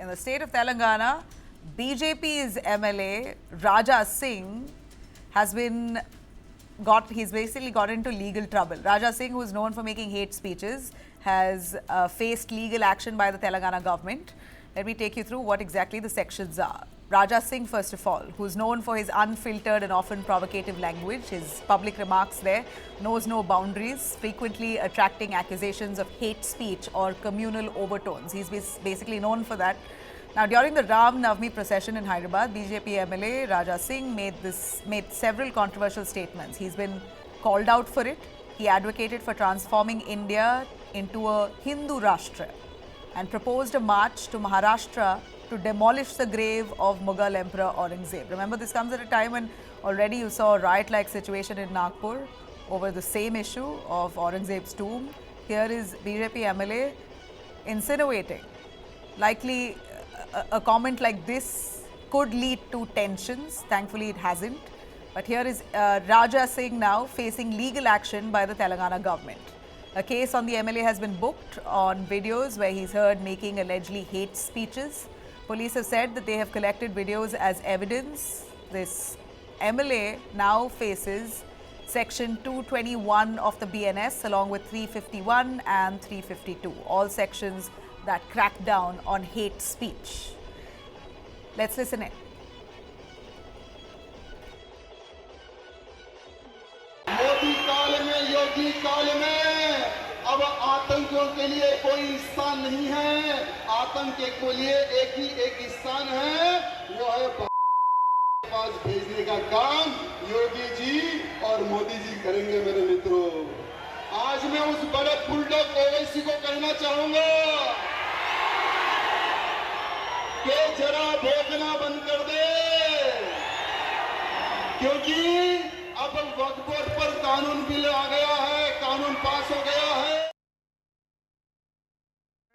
In the state of Telangana, BJP's MLA Raja Singh he's basically got into legal trouble. Raja Singh, who is known for making hate speeches, has faced legal action by the Telangana government. Let me take you through what exactly the sections are. Raja Singh, first of all, who's known for his unfiltered and often provocative language, his public remarks there, knows no boundaries, frequently attracting accusations of hate speech or communal overtones. He's basically known for that. Now, during the Ram Navami procession in Hyderabad, BJP MLA Raja Singh made several controversial statements. He's been called out for it. He advocated for transforming India into a Hindu Rashtra and proposed a march to Maharashtra to demolish the grave of Mughal Emperor Aurangzeb. Remember, this comes at a time when already you saw a riot-like situation in Nagpur over the same issue of Aurangzeb's tomb. Here is BJP MLA insinuating likely a comment like this could lead to tensions. Thankfully, it hasn't. But here is Raja Singh now facing legal action by the Telangana government. A case on the MLA has been booked on videos where he's heard making allegedly hate speeches. Police have said that they have collected videos as evidence. This MLA now faces Section 221 of the BNS along with 351 and 352, all sections that crack down on hate speech. Let's listen in. Modi काल में, योगी काल में अब आतंकियों के लिए कोई स्थान नहीं है। आतंक के लिए एक ही स्थान है, वो है पास भेजने का काम योगी जी और मोदी जी करेंगे। मेरे मित्रों, आज मैं उस बड़े बुलडॉग ओवैसी को कहना चाहूंगा कि जरा भोगना बंद कर दे, क्योंकि अब वक्फ बोर्ड पर कानून बिल आ गया है, कानून पास हो गया है।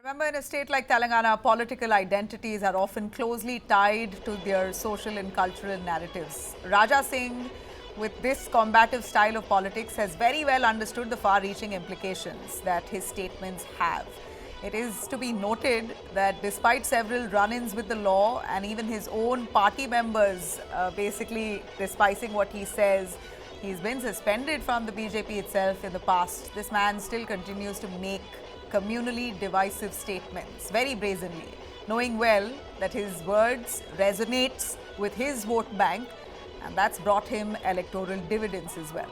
Remember, in a state like Telangana, political identities are often closely tied to their social and cultural narratives. Raja Singh, with this combative style of politics, has very well understood the far-reaching implications that his statements have. It is to be noted that despite several run-ins with the law and even his own party members basically despising what he says, he's been suspended from the BJP itself in the past. This man still continues to make communally divisive statements very brazenly, knowing well that his words resonates with his vote bank, and that's brought him electoral dividends as well.